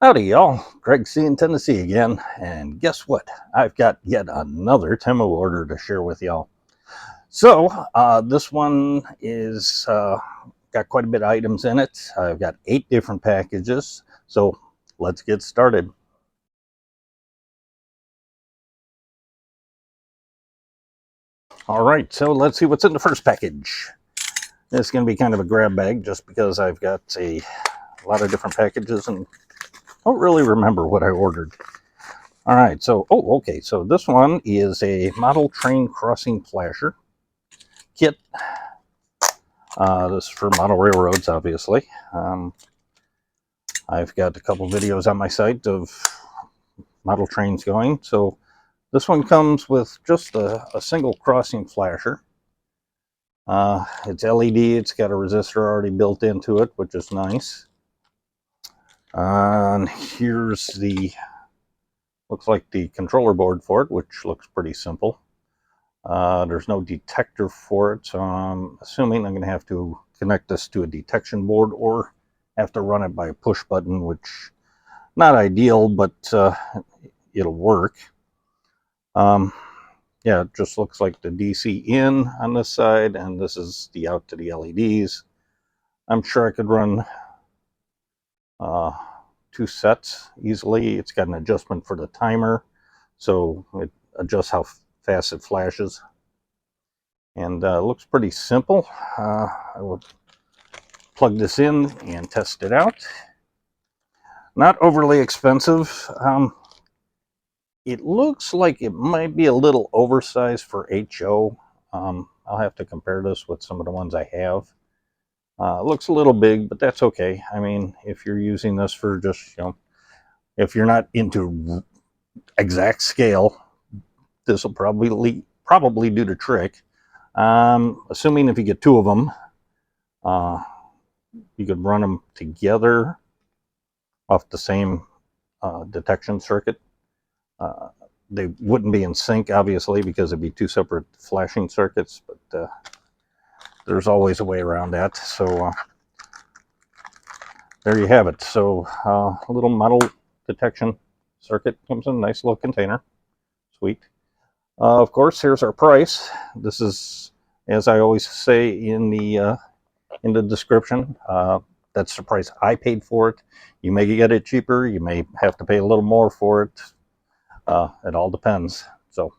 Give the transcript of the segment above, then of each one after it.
Howdy, y'all. Greg C in Tennessee again, and guess what? I've got yet another Temu order to share with y'all. So, this one is got quite a bit of items in it. I've got 8 different packages, so let's get started. All right, so let's see what's in the first package. This is going to be kind of a grab bag just because I've got a lot of different packages and don't really remember what I ordered. All right, so, okay, so this one is a model train crossing flasher kit. This is for model railroads, obviously. I've got a couple videos on my site of model trains going. So this one comes with just a single crossing flasher. It's LED, it's got a resistor already built into it, which is nice. And here's looks like the controller board for it, which looks pretty simple. There's no detector for it, so I'm assuming I'm going to have to connect this to a detection board or have to run it by a push button, which not ideal, but it'll work. Yeah, it just looks like the DC in on this side, and this is the out to the LEDs. I'm sure I could run 2 sets easily. It's got an adjustment for the timer, so it adjusts how fast it flashes. And it looks pretty simple. I will plug this in and test it out. Not overly expensive. It looks like it might be a little oversized for HO. I'll have to compare this with some of the ones I have. It looks a little big, but that's okay. I mean, if you're using this for just, if you're not into exact scale, this will probably do the trick. Assuming if you get 2 of them, you could run them together off the same detection circuit. They wouldn't be in sync, obviously, because it'd be 2 separate flashing circuits, but there's always a way around that. So there you have it. So a little model detection circuit comes in a nice little container. Sweet. Of course, here's our price. This is, as I always say in the description, that's the price I paid for it. You may get it cheaper. You may have to pay a little more for it. It all depends. So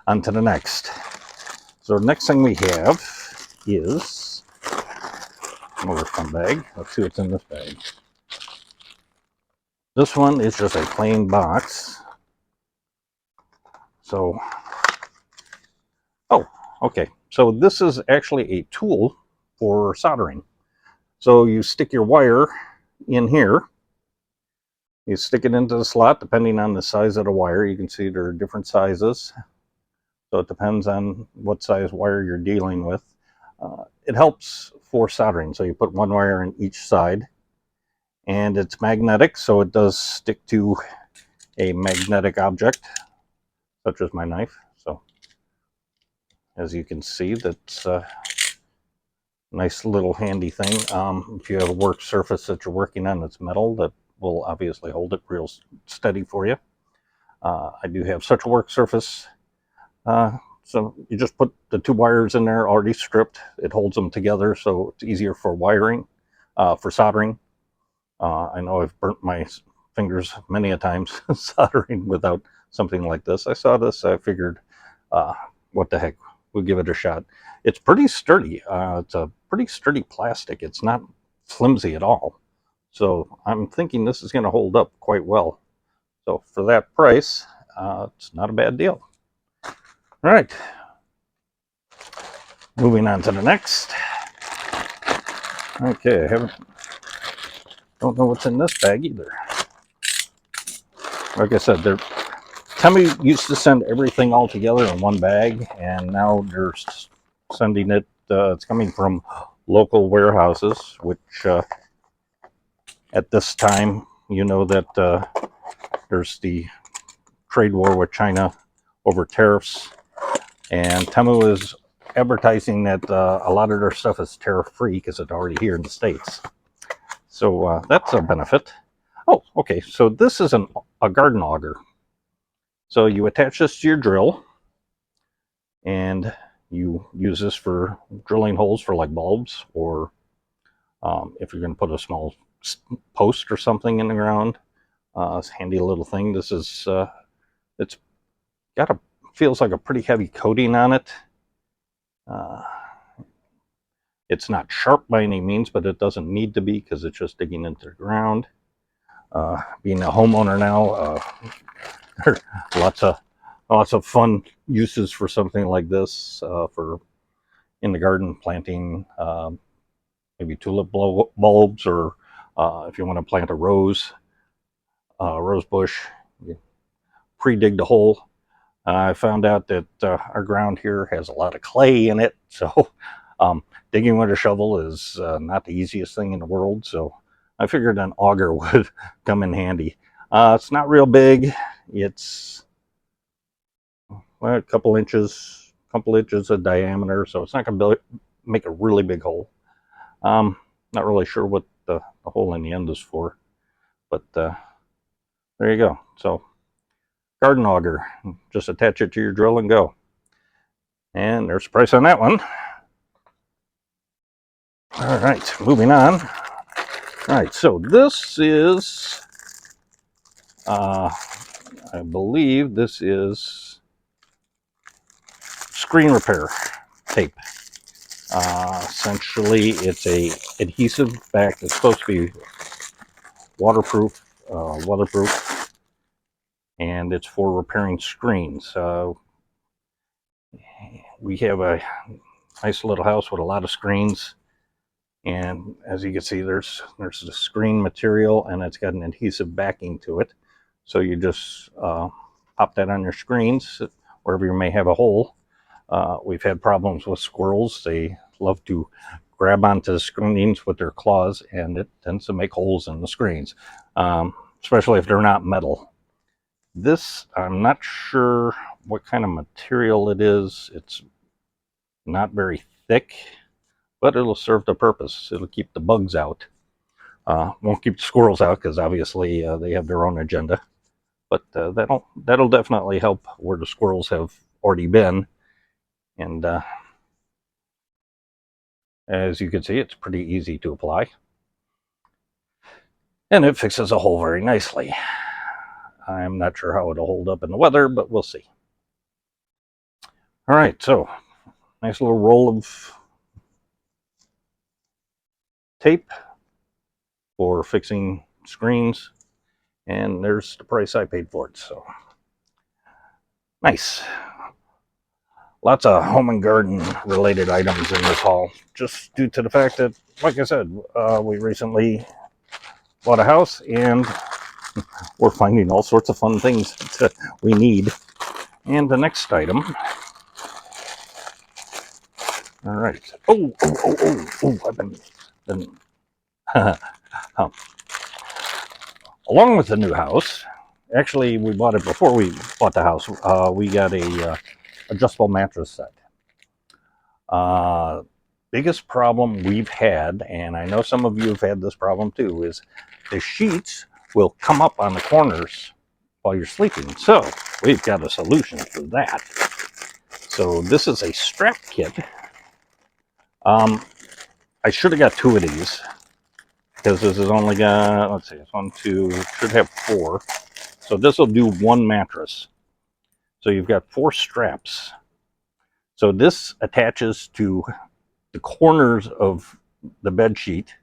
on to the next. So the next thing we have is another fun bag. Let's see what's in this bag. This one is just a plain box. So, okay. So this is actually a tool for soldering. So you stick your wire in here. You stick it into the slot depending on the size of the wire. You can see there are different sizes. So it depends on what size wire you're dealing with. It helps for soldering. So you put 1 wire in each side. And it's magnetic, so it does stick to a magnetic object, such as my knife. So as you can see, that's a nice little handy thing. If you have a work surface that you're working on that's metal, that will obviously hold it real steady for you. I do have such a work surface. So you just put the 2 wires in there already stripped. It holds them together, so it's easier for wiring, for soldering. I know I've burnt my fingers many a times soldering without something like this. I saw this, I figured, what the heck, we'll give it a shot. It's pretty sturdy. It's a pretty sturdy plastic. It's not flimsy at all. So I'm thinking this is going to hold up quite well. So for that price, it's not a bad deal. All right. Moving on to the next. Okay, don't know what's in this bag either. Like I said, Temu used to send everything all together in 1 bag, and now they're sending it. It's coming from local warehouses, which at this time, you know that there's the trade war with China over tariffs, and Temu is advertising that a lot of their stuff is tariff-free because it's already here in the States. So that's a benefit. Oh, okay, so this is a garden auger. So you attach this to your drill, and you use this for drilling holes for like bulbs, or if you're going to put a small post or something in the ground. It's a handy little thing. This is it's got a feels like a pretty heavy coating on it. It's not sharp by any means, but it doesn't need to be because it's just digging into the ground. Being a homeowner now, there are lots of fun uses for something like this, for in the garden planting, maybe tulip bulbs, or if you want to plant a rose bush, you pre-dig the hole. I found out that our ground here has a lot of clay in it, so digging with a shovel is not the easiest thing in the world. So I figured an auger would come in handy. It's not real big. It's well, a couple inches of diameter, so it's not going to make a really big hole. Not really sure what the hole in the end is for, but there you go. So garden auger, just attach it to your drill and go. And there's the price on that one. All right, moving on. All right, so this is, I believe this is screen repair tape. Essentially, it's a adhesive back. It's supposed to be waterproof, and it's for repairing screens. We have a nice little house with a lot of screens, and as you can see, there's the screen material, and it's got an adhesive backing to it. So you just pop that on your screens wherever you may have a hole. We've had problems with squirrels. They love to grab onto the screens with their claws, and it tends to make holes in the screens, especially if they're not metal. This, I'm not sure what kind of material it is. It's not very thick, but it'll serve the purpose. It'll keep the bugs out. Won't keep the squirrels out because obviously they have their own agenda. But that'll definitely help where the squirrels have already been. And as you can see, it's pretty easy to apply. And it fixes a hole very nicely. I'm not sure how it'll hold up in the weather, but we'll see. All right, so nice little roll of tape for fixing screens, and there's the price I paid for it. So nice. Lots of home and garden related items in this haul, just due to the fact that, like I said, we recently bought a house, and we're finding all sorts of fun things that we need. And the next item, all right. I've been along with the new house. Actually, we bought it before we bought the house. We got a adjustable mattress set. Biggest problem we've had, and I know some of you have had this problem too, is the sheets will come up on the corners while you're sleeping. So we've got a solution for that. So this is a strap kit. I should have got 2 of these because this is only got, let's see, it's 1, 2, should have 4. So this will do 1 mattress. So you've got 4 straps. So this attaches to the corners of the bed sheet,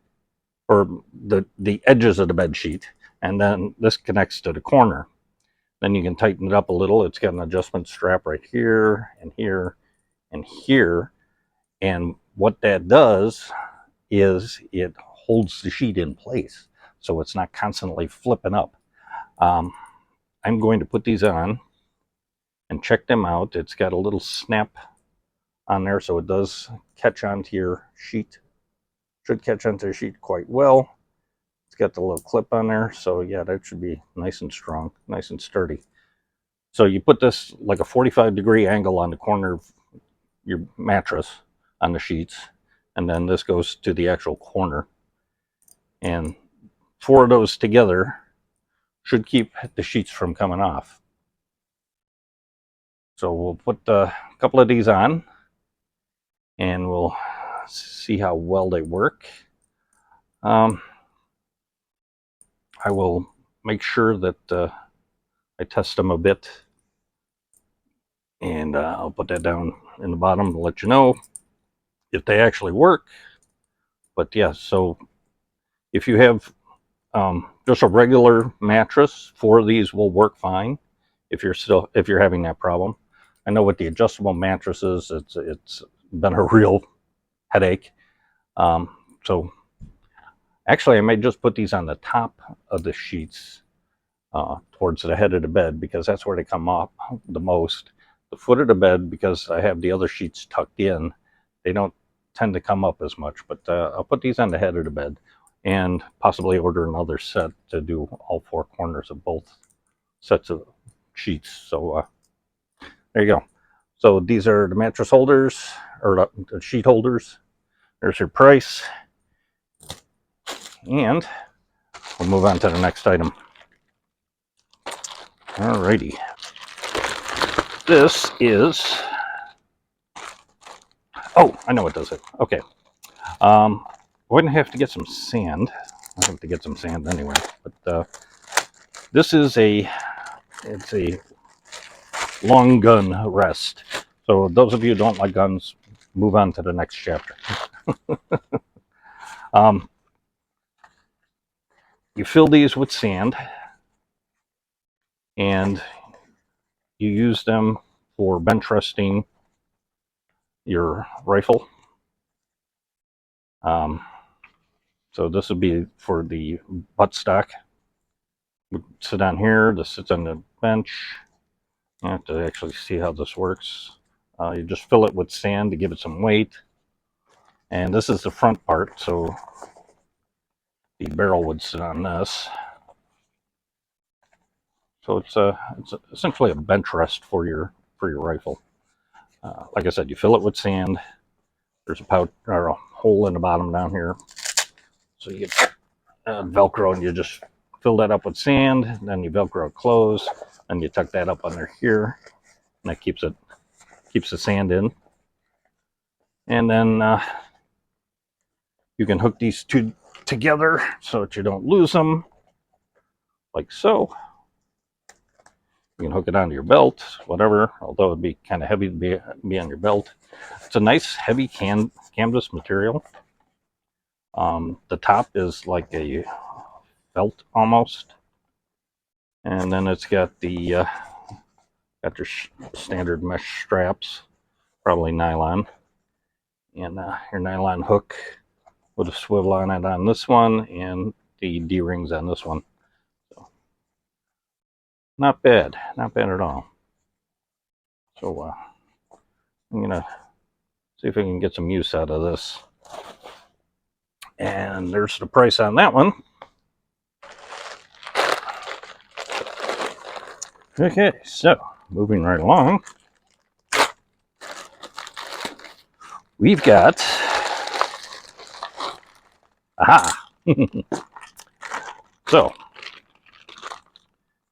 or the edges of the bed sheet, and then this connects to the corner. Then you can tighten it up a little. It's got an adjustment strap right here and here and here. And what that does is it holds the sheet in place, so it's not constantly flipping up. I'm going to put these on and check them out. It's got a little snap on there, so it does catch onto your sheet. Should catch onto the sheet quite well. It's got the little clip on there, so yeah, that should be nice and strong, nice and sturdy. So you put this like a 45-degree angle on the corner of your mattress on the sheets, and then this goes to the actual corner. And 4 of those together should keep the sheets from coming off. So we'll put a couple of these on and we'll see how well they work. I will make sure that I test them a bit, and I'll put that down in the bottom to let you know if they actually work. But yeah, so if you have just a regular mattress, 4 of these will work fine if you're having that problem. I know with the adjustable mattresses, it's been a real headache. So actually, I may just put these on the top of the sheets towards the head of the bed, because that's where they come up the most. The foot of the bed, because I have the other sheets tucked in, they don't tend to come up as much. But I'll put these on the head of the bed and possibly order another set to do all 4 corners of both sets of sheets. So there you go. So these are the mattress holders, or the sheet holders. There's your price. And we'll move on to the next item. Alrighty. This is, oh, I know what does it. Okay. We're going to have to get some sand. I have to get some sand anyway. But this is it's a long gun rest. So those of you who don't like guns, move on to the next chapter. You fill these with sand, and you use them for bench resting your rifle. So this would be for the buttstock. Would sit on here. This sits on the bench. I have to actually see how this works. You just fill it with sand to give it some weight. And this is the front part, so the barrel would sit on this. So it's essentially a bench rest for your rifle. Like I said, you fill it with sand. There's a pouch or a hole in the bottom down here, so you get Velcro, and you just fill that up with sand. And then you Velcro it close, and you tuck that up under here, and that keeps the sand in. And then you can hook these two together so that you don't lose them, like so. You can hook it onto your belt, whatever, although it'd be kind of heavy to be on your belt. It's a nice heavy canvas material. The top is like a felt almost, and then it's got your standard mesh straps, probably nylon, and your nylon hook with a swivel on it on this one, and the D-rings on this one. So not bad at all. So I'm gonna see if I can get some use out of this. And there's the price on that one. Okay, so moving right along, we've got, aha! So,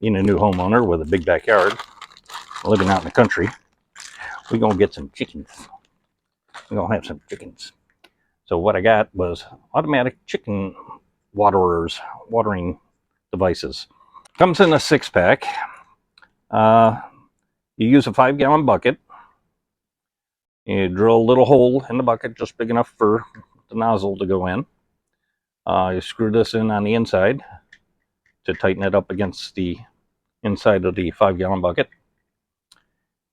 being a new homeowner with a big backyard, living out in the country, we're gonna get some chickens. We're gonna have some chickens. So what I got was automatic chicken watering devices. Comes in a 6-pack. You use a 5-gallon bucket. You drill a little hole in the bucket just big enough for the nozzle to go in. You screw this in on the inside to tighten it up against the inside of the 5-gallon bucket.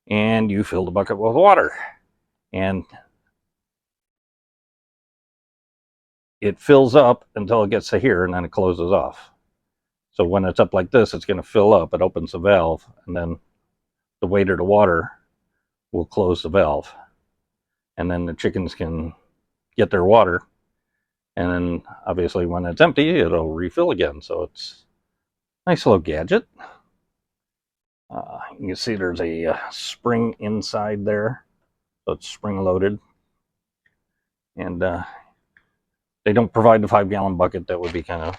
And you fill the bucket with water. And it fills up until it gets to here, and then it closes off. So when it's up like this, it's going to fill up. It opens the valve, and then the weight of the water will close the valve. And then the chickens can get their water. And then obviously when it's empty, it'll refill again. So it's a nice little gadget. You can see there's a spring inside there. So it's spring loaded. And they don't provide the 5-gallon bucket. That would be kind of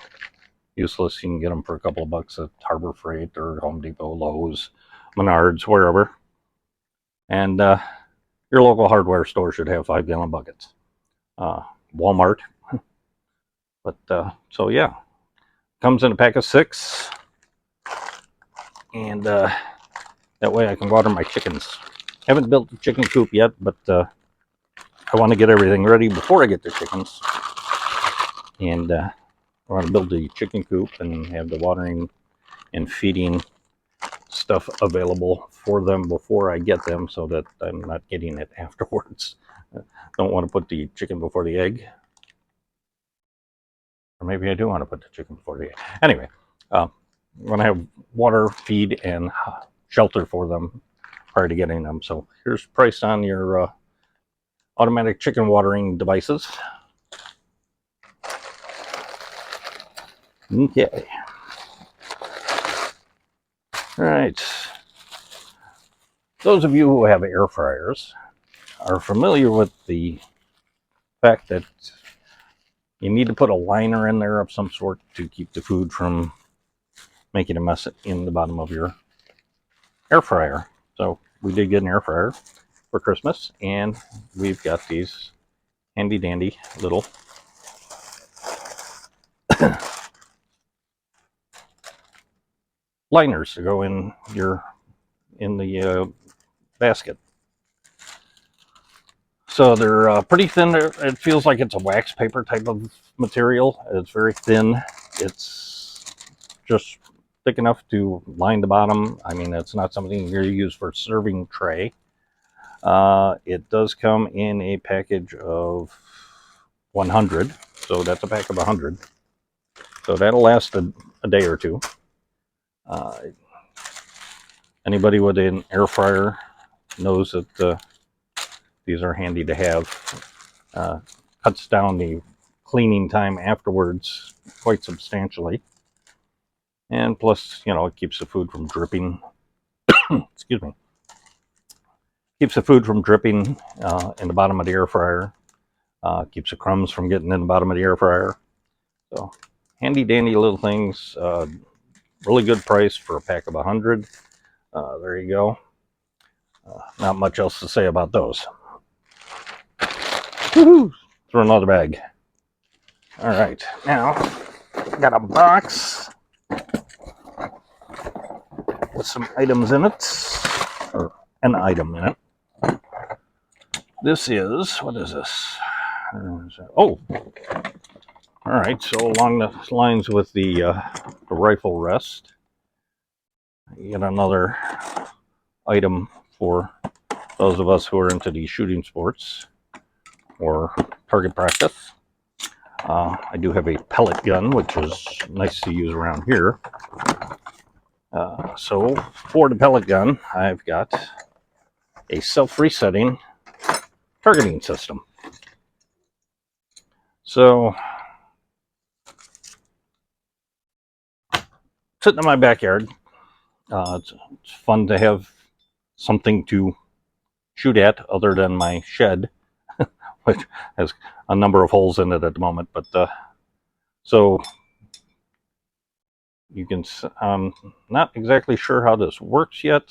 useless. You can get them for a couple of bucks at Harbor Freight or Home Depot, Lowe's, Menards, wherever. And your local hardware store should have 5-gallon buckets. Walmart. But so yeah, comes in a pack of 6, and that way I can water my chickens. Haven't built the chicken coop yet, but I want to get everything ready before I get the chickens. And I want to build the chicken coop and have the watering and feeding stuff available for them before I get them, so that I'm not getting it afterwards. Don't want to put the chicken before the egg. Or maybe I do want to put the chicken before the egg. Anyway, I'm going to have water, feed, and shelter for them prior to getting them. So here's price on your automatic chicken watering devices. Okay. All right. Those of you who have air fryers are familiar with the fact that you need to put a liner in there of some sort to keep the food from making a mess in the bottom of your air fryer. So we did get an air fryer for Christmas, and we've got these handy dandy little liners to go in the basket. So they're pretty thin. It feels like it's a wax paper type of material. It's very thin. It's just thick enough to line the bottom. I mean, it's not something you're use for serving tray. It does come in a package of 100, so that's a pack of 100. So that'll last a day or two. Anybody with an air fryer knows that these are handy to have. Cuts down the cleaning time afterwards quite substantially. And plus, you know, it keeps the food from dripping. Excuse me. Keeps the food from dripping in the bottom of the air fryer. Keeps the crumbs from getting in the bottom of the air fryer. So, handy dandy little things. Really good price for a pack of 100. There you go. Not much else to say about those. Woohoo! Throw another bag. All right, now got a box with some items in it, or an item in it. This is, what is this? Oh, all right. So along the lines with the rifle rest, you get another item for those of us who are into the shooting sports or target practice. I do have a pellet gun, which is nice to use around here. So for the pellet gun, I've got a self-resetting targeting system. So sitting in my backyard, it's fun to have something to shoot at other than my shed, which has a number of holes in it at the moment. But so you can, I'm not exactly sure how this works yet.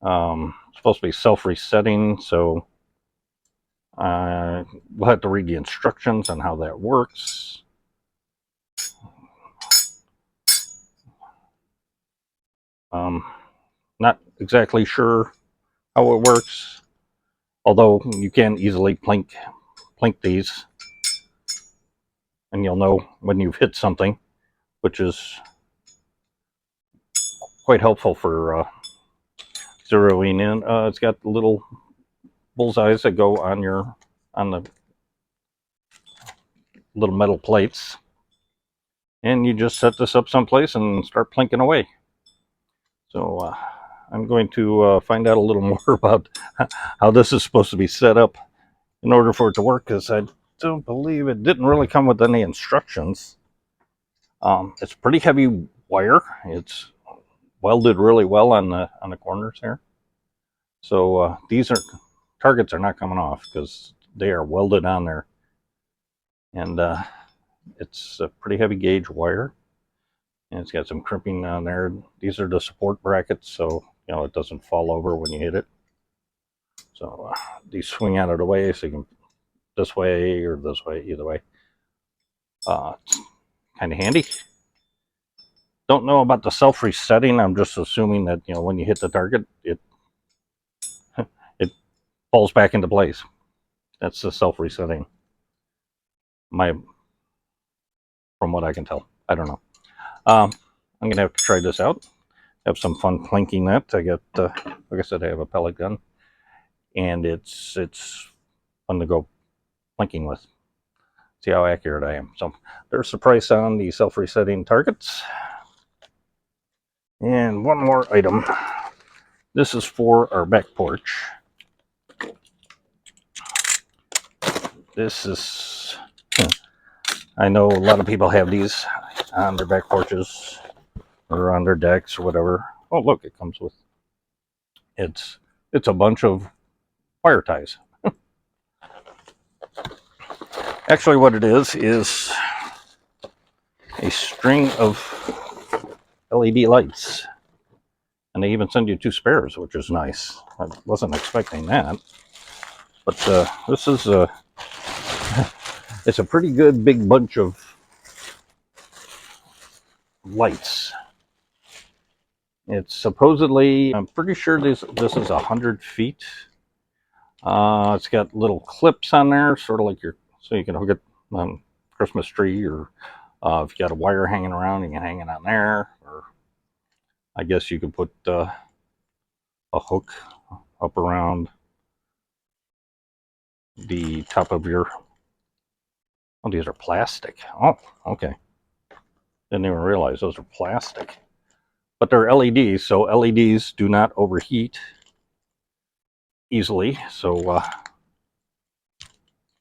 It's supposed to be self-resetting, so we'll have to read the instructions on how that works. Not exactly sure how it works, although you can easily plink these, and you'll know when you've hit something, which is quite helpful for zeroing in. It's got little bullseyes that go on the little metal plates, and you just set this up someplace and start plinking away. So I'm going to find out a little more about how this is supposed to be set up in order for it to work, because I don't believe it didn't really come with any instructions. It's pretty heavy wire. It's welded really well on the corners here. So these targets are not coming off because they are welded on there. And It's a pretty heavy gauge wire, and it's got some crimping on there. These are the support brackets, so it doesn't fall over when you hit it. So these swing out of the way, so you can this way or this way, either way. It's kind of handy. Don't know about the self-resetting. I'm just assuming that when you hit the target, it falls back into place. That's the self-resetting. From what I can tell, I don't know. I'm gonna have to try this out. Have some fun plinking that. I got, like I said, I have a pellet gun, and it's fun to go plinking with. See how accurate I am. So there's the price on the self-resetting targets. And one more item. This is for our back porch. This is, I know a lot of people have these on their back porches or on their decks or whatever. Oh, look, it comes with, it's a bunch of wire ties. Actually, what it is a string of LED lights. And they even send you 2 spares, which is nice. I wasn't expecting that. But this is it's a pretty good big bunch of lights. It's supposedly, I'm pretty sure this is 100 feet. It's got little clips on there, sort of like so you can hook it on Christmas tree, or if you got a wire hanging around, you can hang it on there. Or I guess you could put a hook up around the top of your. Oh, these are plastic. Oh, okay. Didn't even realize those are plastic. But they're LEDs, so LEDs do not overheat easily. So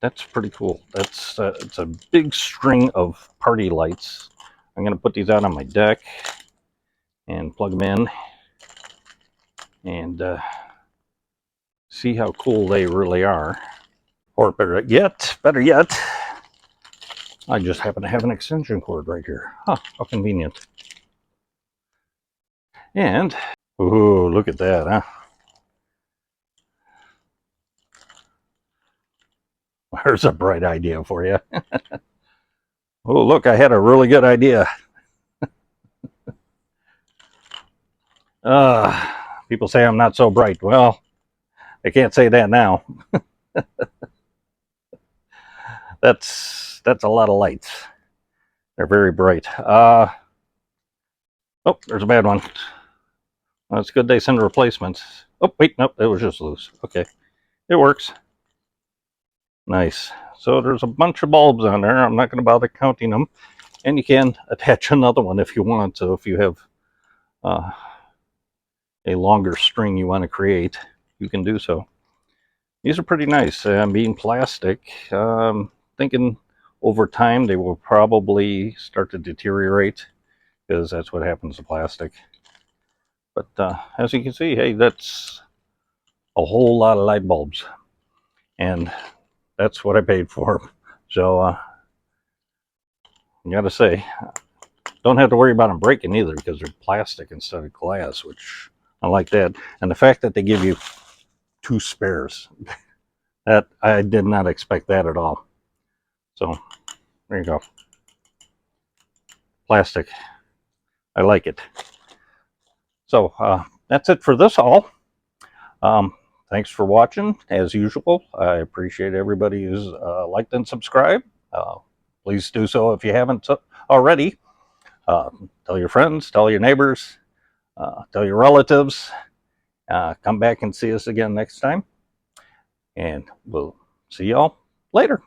that's pretty cool. It's a big string of party lights. I'm going to put these out on my deck and plug them in and see how cool they really are. Or better yet, I just happen to have an extension cord right here. Huh, how convenient. And, ooh, look at that, huh? There's a bright idea for you. Oh, look, I had a really good idea. People say I'm not so bright. Well, they can't say that now. That's a lot of lights. They're very bright. Oh, there's a bad one. Well, it's good they send replacements. Oh, wait, nope, it was just loose. Okay, it works. Nice. So there's a bunch of bulbs on there. I'm not going to bother counting them. And you can attach another one if you want. So if you have a longer string you want to create, you can do so. These are pretty nice. Being plastic, thinking over time they will probably start to deteriorate, because that's what happens to plastic. But as you can see, hey, that's a whole lot of light bulbs, and that's what I paid for them. So I gotta say, don't have to worry about them breaking either, because they're plastic instead of glass, which I like that. And the fact that they give you 2 spares, that I did not expect that at all. So there you go. Plastic. I like it. So that's it for this haul. Thanks for watching. As usual, I appreciate everybody who's liked and subscribed. Please do so if you haven't already. Tell your friends, tell your neighbors, tell your relatives. Come back and see us again next time. And we'll see y'all later.